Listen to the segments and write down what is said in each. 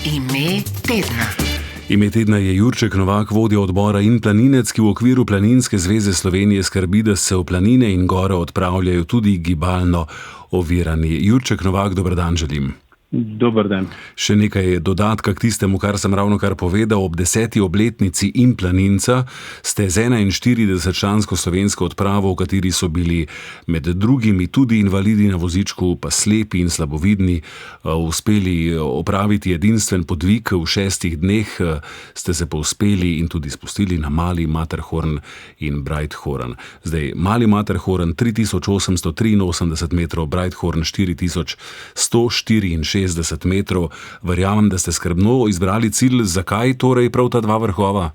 Ime tedna. Ime tedna je Jurček Novak, vodja odbora In planinec, ki v okviru Planinske zveze Slovenije skrbi, da se v planine in gore odpravljajo tudi gibalno ovirani. Jurček Novak, dober dan želim. Dober dan. Še nekaj dodatka k tistemu, kar sem ravnokar povedal. Ob 10. obletnici In planinca ste z 41-člansko slovensko odpravo, v kateri so bili med drugimi tudi invalidi na vozičku, pa slepi in slabovidni, uspeli opraviti edinstven podvig. V 6 dneh ste se pa uspeli in tudi spustili na Mali Matterhorn in Breithorn. Zdaj, Mali Matterhorn 3883 metrov, Breithorn 4164 metrov. Verjamem, da ste skrbno izbrali cilj. Zakaj torej prav ta dva vrhova?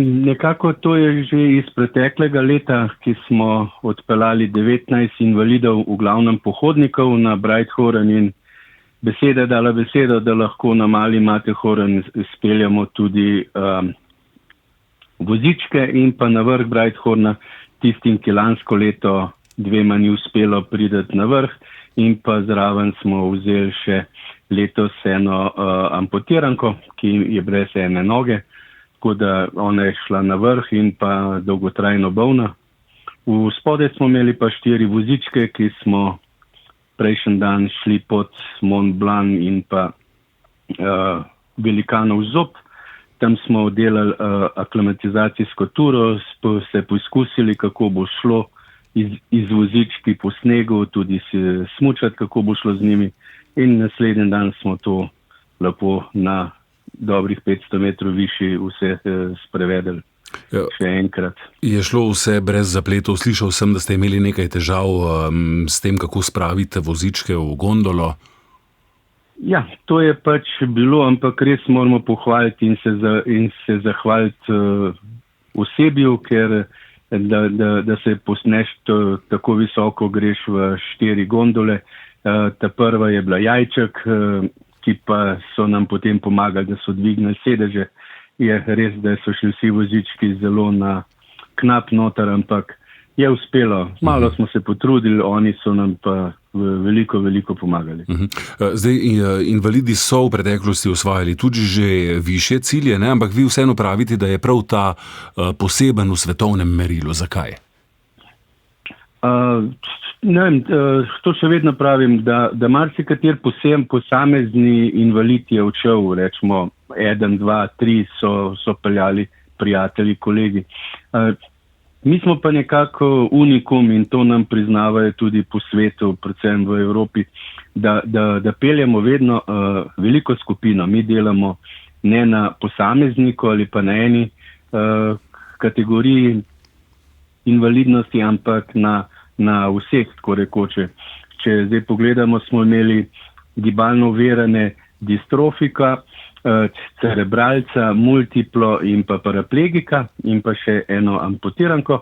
Nekako to je že iz preteklega leta, ki smo odpeljali 19 invalidov, v glavnem pohodnikov, na Breithorn, in beseda dala besedo, da lahko na Mali Matterhorn speljamo tudi vozičke, in pa na vrh Breithorna tistim, ki lansko leto dvema ni uspelo priti na vrh. In pa zraven smo vzeli še letos eno amputiranko, ki je brez ene noge, tako da ona je šla na vrh in pa dolgotrajno bolna. V spodaj smo imeli pa 4 vozičke, ki smo prejšnji dan šli pod Mont Blanc in pa Velikanov zob. Tam smo delali aklimatizacijsko turo, se poizkusili, kako bo šlo iz vozički po snegu, tudi smučati, kako bo šlo z njimi, in naslednji dan smo to lepo na dobrih 500 metrov višji vse sprevedeli. Ja. Še enkrat. Je šlo vse brez zapletov? Slišal sem, da ste imeli nekaj težav s tem, kako spravite vozičke v gondolo. Ja, to je pač bilo, ampak res moramo pohvaliti in se zahvaliti osebju, ker da se posneš tako visoko, greš v 4 gondole. Ta prva je bila Jajček, ki pa so nam potem pomagali, da so dvignili sedeže. Je res, da so šli vsi vozički zelo na knap noter, ampak je uspelo. Malo smo se potrudili, oni so nam pa veliko pomagali. Zdaj, invalidi so v preteklosti osvajali tudi že višje cilje, ne? Ampak vi vseeno pravite, da je prav ta poseben v svetovnem merilu. Zakaj? Ne vem, to še vedno pravim, da marsikater posamezni invalid je odšel, rečemo 1, 2, 3 so peljali prijatelji, kolegi. Mi smo pa nekako unikum, in to nam priznavajo tudi po svetu, predvsem v Evropi, da peljemo vedno veliko skupino. Mi delamo ne na posamezniku ali pa na eni kategoriji invalidnosti, ampak na vseh, tako rekoče. Če zdaj pogledamo, smo imeli gibalno ovirane distrofika, cerebralca, multiplo in pa paraplegika, in pa še eno amputiranko.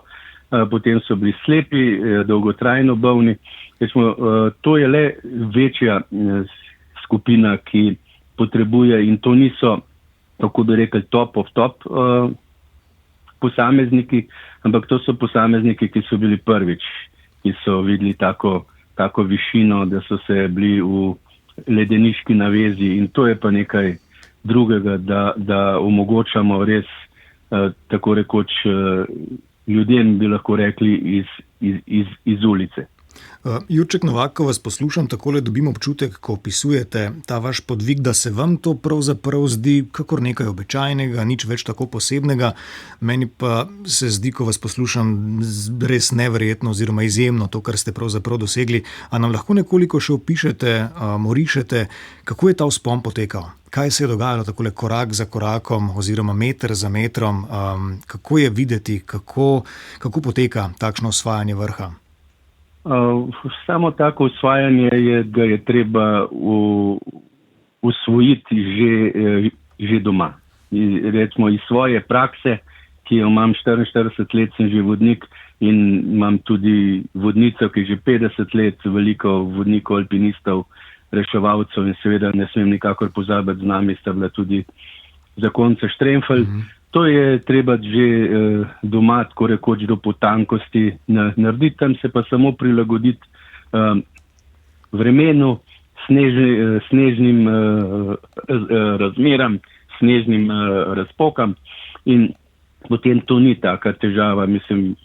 Potem so bili slepi, dolgotrajno bolni. To je le večja skupina, ki potrebuje, in to niso, tako bi rekel, top of top posamezniki, ampak to so posamezniki, ki so bili prvič, ki so videli tako višino, da so se bili v ledeniški navezi, in to je pa nekaj drugega, da omogočamo res, tako rekoč, ljudem, bi lahko rekli, iz ulice. Jurček Novak, ko vas poslušam, takole dobim občutek, ko opisujete ta vaš podvig, da se vam to pravzaprav zdi kakor nekaj običajnega, nič več tako posebnega. Meni pa se zdi, ko vas poslušam, res neverjetno oziroma izjemno to, kar ste pravzaprav dosegli. A nam lahko nekoliko še opišete, orišete, kako je ta vzpon potekal? Kaj se je dogajalo takole korak za korakom oziroma meter za metrom? Kako je videti, kako poteka takšno osvajanje vrha? Samo tako osvajanje ga je treba usvojiti že doma. Recimo iz svoje prakse, ki jo imam 44 let, sem že vodnik, in imam tudi vodnico, ki je že 50 let, veliko vodnikov, alpinistov, reševalcev, in seveda ne smem nikakor pozabiti, z nami sta bila tudi zakonca Štremfelj. To je treba že doma, tako rekoč, do potankosti narediti, tam se pa samo prilagoditi vremenu, snežnim razmeram, snežnim razpokam in potem to ni taka težava. Mislim,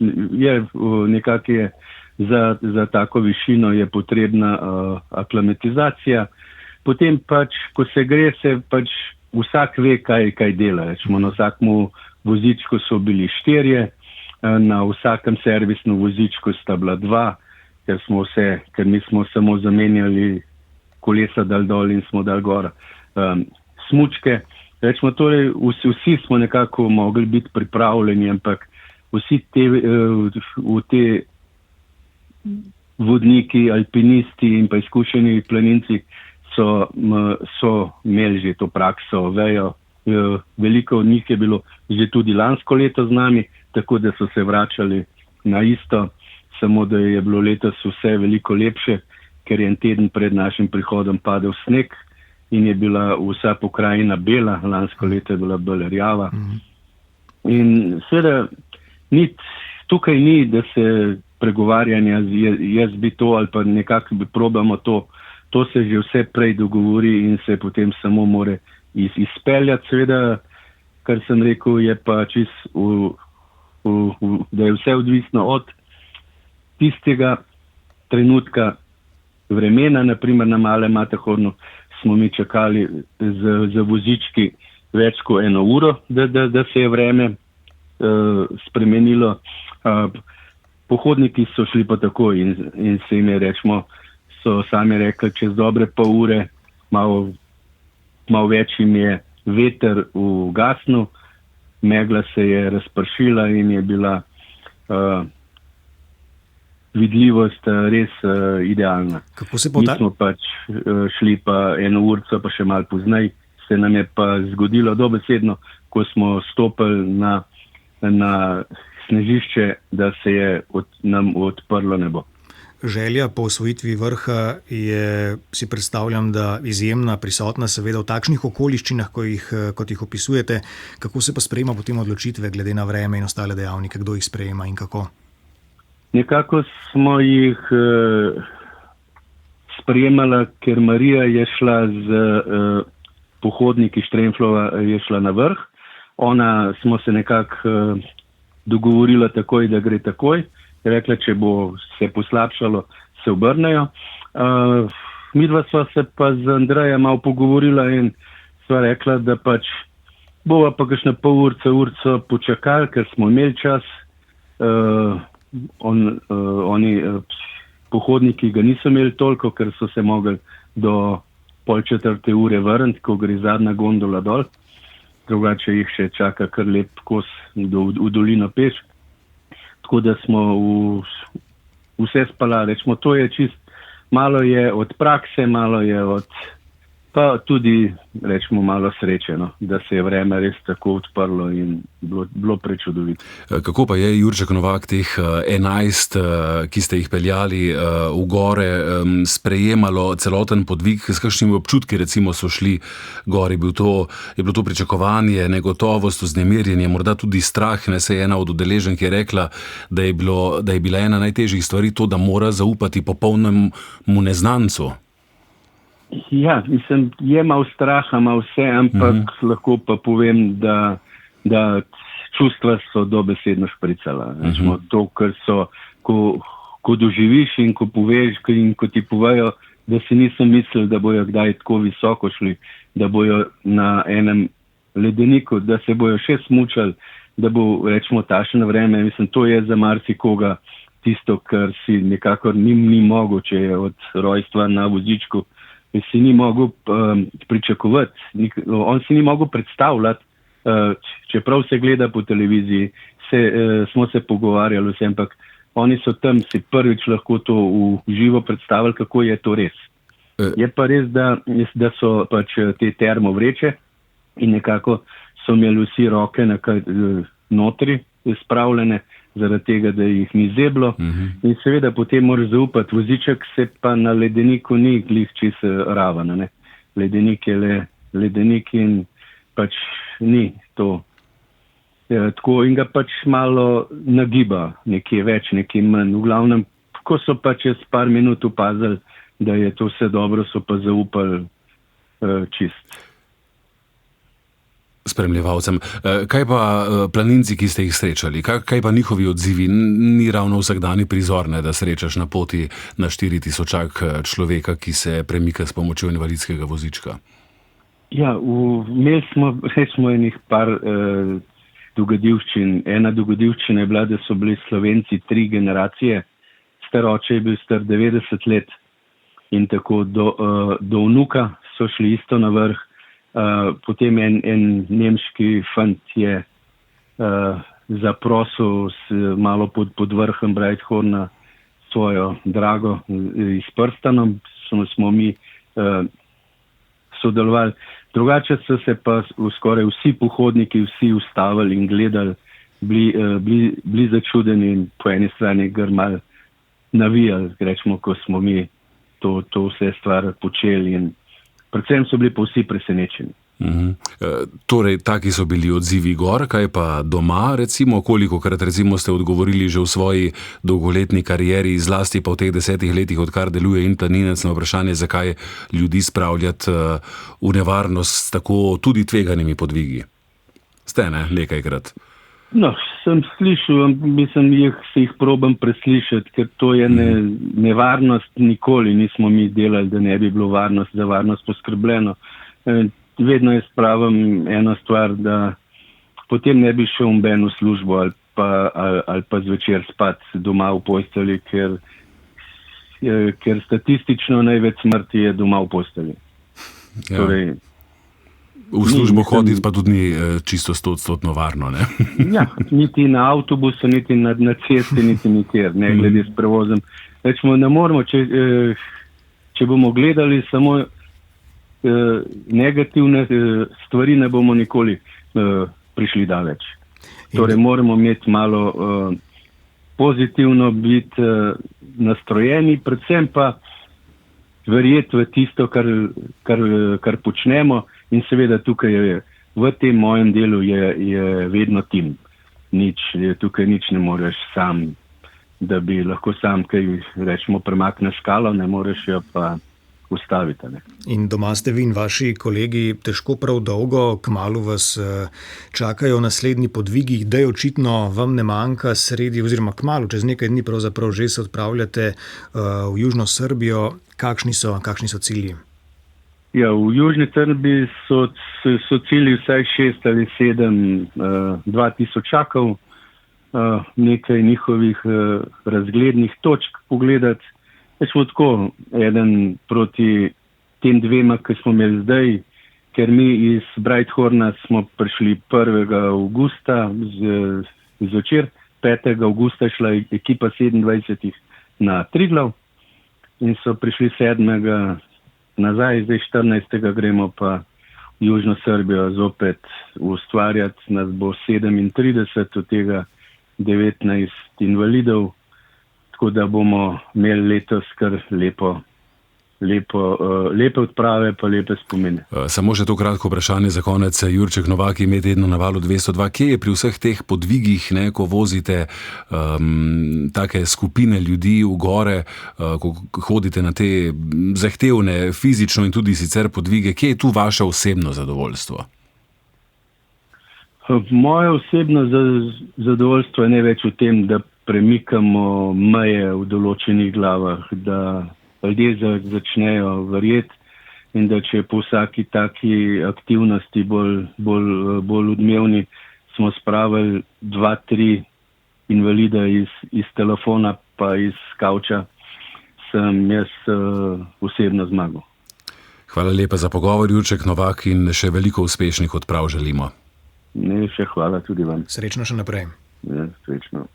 nekako za tako višino je potrebna aklimatizacija. Potem pač, ko se gre, se pač vsak ve, kaj dela. Na vsakmu vozičku so bili 4, na vsakem servisnem vozičku sta bila 2, ker mi smo samo zamenjali kolesa dol in smo dal gor smučke. Torej, vsi smo nekako mogli biti pripravljeni, ampak vsi te vodniki, alpinisti in pa izkušeni planinci so imeli že to prakso, vejo. Veliko od njih je bilo že tudi lansko leto z nami, tako da so se vračali na isto, samo da je bilo letos vse veliko lepše, ker je en teden pred našim prihodom padel sneg in je bila vsa pokrajina bela, lansko leto je bila bolj rjava. In seveda tukaj ni, da se pregovarjanja, jaz bi to ali pa nekako bi probamo to se že vse prej dogovori in se potem samo more izpeljati. Seveda, kar sem rekel, je pa da je vse odvisno od tistega trenutka vremena. Naprimer na Malem Matterhornu smo mi čakali z vozički več kot 1 uro, da se je vreme spremenilo. Pohodniki so šli pa takoj in se jim je so sami rekli, čez dobre pol ure, malo več jim je veter ugasnil, megla se je razpršila in je bila vidljivost res idealna. Kako se Mi smo pač šli pa 1 urco, pa še malo poznej, se nam je pa zgodilo dobesedno, ko smo stopili na snežišče, da se je nam odprlo nebo. Želja po osvojitvi vrha je, si predstavljam, da izjemna, prisotna seveda v takšnih okoliščinah, kot jih opisujete. Kako se pa sprejema potem odločitve glede na vreme in ostale dejavnike, kdo jih sprejema in kako? Nekako smo jih sprejemala, ker Marija je šla z pohodniki Štremflova, je šla na vrh. Smo se nekako dogovorila takoj, da gre takoj. Je rekla, če bo se poslabšalo, se obrnejo. Midva sva se pa z Andrejem malo pogovorila in sva rekla, da pač bova pa kakšna pol urco počakali, ker smo imeli čas. Oni pohodniki ga niso imeli toliko, ker so se mogli do 3:30 ure vrniti, ko gre zadnja gondola dol. Drugače jih še čaka kar lep kos v dolino peš. Tako da smo vse spala. To je čist, malo je od prakse, malo je pa tudi, malo sreče, da se je vreme res tako odprlo in bilo prečudovito. Kako pa je, Jurček Novak, teh 11, ki ste jih peljali v gore, sprejemalo celoten podvig? S kakšnimi občutki recimo so šli gor? Je bilo to pričakovanje, negotovost, vznemirjenje, morda tudi strah? Se je ena od udeleženk je rekla, da je bila ena najtežjih stvari to, da mora zaupati popolnemu neznancu. Ja, mislim, je malo straha, malo vse, ampak lahko pa povem, da čustva so dobesedno špricala. To, kar so, ko doživiš in ko poveš in ko ti povejo, da si niso mislili, da bojo kdaj tako visoko šli, da bojo na enem ledeniku, da se bojo še smučali, da bo, takšno vreme. Mislim, to je za marsikoga tisto, kar si nekako ni mogoče od rojstva na vozičku. Si ni mogel pričakovati, on si ni mogel predstavljati, čeprav se gleda po televiziji, smo se pogovarjali vse, ampak oni so tam si prvič lahko to v živo predstavili, kako je to res. Je pa res, da so pač te termovreče in nekako so imeli vsi roke notri spravljene, zaradi tega, da jih ni zeblo. In seveda potem moraš zaupati. Voziček se pa na ledeniku ni glih čisto raven. Ledenik je le ledenik in pač ni to. Tako in ga pač malo nagiba, nekje več, nekje manj. V glavnem, ko so pa čez par minut opazili, da je to vse dobro, so pa zaupali čist spremljevalcem. Kaj pa planinci, ki ste jih srečali? Kaj pa njihovi odzivi? Ni ravno vsakdani prizor, ne, da srečaš na poti na 4000 človeka, ki se premika s pomočjo invalidskega vozička. Ja, imeli smo enih par dogodivščin. Ena dogodivščina je bila, da so bili Slovenci 3 generacije. Star oče je bil star 90 let in tako do vnuka so šli isto na vrh. Potem en nemški fant je zaprosil malo pod vrhem Breithorna svojo drago s prstanom, smo mi sodelovali. Drugače so se pa skoraj vsi pohodniki, vsi ustavili in gledali, bili začudeni in po eni strani grmal navijali, rečemo, ko smo mi to vse stvar počeli in predvsem so bili pa vsi presenečeni. Torej, taki so bili odzivi gor, kaj pa doma, recimo, kolikokrat recimo ste odgovorili že v svoji dolgoletni karieri, zlasti pa v teh 10 letih, odkar deluje In planinec, na vprašanje, zakaj ljudi spravljati v nevarnost s tako tudi tveganimi podvigi? Ste, ne? Nekajkrat. No, sem slišal, mislim, jih probam preslišati, ker to je nevarnost, nikoli nismo mi delali, da ne bi bilo za varnost poskrbljeno. Vedno je spravim eno stvar, da potem ne bi šel v službo ali pa zvečer spat doma v postelji, ker statistično največ smrti je doma v postelji. Ja. Torej, v službo hoditi pa tudi ni čisto 100% varno, ne? Ja, niti na avtobusu, niti na cesti, niti nikjer, ne glede s prevozom. Rečemo, ne moramo, če bomo gledali samo negativne stvari, ne bomo nikoli prišli daleč. Torej, moramo imeti malo pozitivno biti nastrojeni, predvsem pa verjeti v tisto, kar počnemo. In seveda tukaj v tem mojem delu je vedno tim. Tukaj nič ne moreš sam, da bi lahko sam kaj, rečemo, premakneš skalo, ne moreš jo pa ustaviti. Ne. In doma ste vi in vaši kolegi težko prav dolgo, kmalu vas čakajo naslednji podvigi, da je očitno vam ne manjka sredi, oziroma kmalu, čez nekaj dni pravzaprav že se odpravljate v Južno Srbijo. Kakšni so cilji? Ja, v Južni Srbiji so cilji vsaj 6 ali 7 2000-čakov, nekaj njihovih razglednih točk pogledati. Smo tako, eden proti tem dvema, ki smo imeli zdaj, ker mi iz Breithorna smo prišli 1. avgusta zvečer, 5. avgusta šla ekipa 27 na Triglav in so prišli 7. nazaj, zdaj 14. gremo pa v Južno Srbijo zopet ustvarjati, nas bo 37, od tega 19 invalidov, tako da bomo imeli letos kar lepe odprave pa lepe spomine. Samo še to kratko vprašanje za konec. Jurček Novak, Ime tedna na Valu 202. Kje je pri vseh teh podvigih, ne, ko vozite take skupine ljudi v gore, ko hodite na te zahtevne fizično in tudi sicer podvige, kje je tu vaše osebno zadovoljstvo? Moje osebno zadovoljstvo je največ v tem, da premikamo meje v določenih glavah, da ljudje začnejo verjeti in da če po vsaki taki aktivnosti bolj odmevni smo spravili 2-3 invalida iz telefona pa iz kavča, sem jaz osebno zmagal. Hvala lepa za pogovor, Jurček Novak, in še veliko uspešnih odprav želimo. Ne, še hvala tudi vam. Srečno še naprej. Ja, srečno.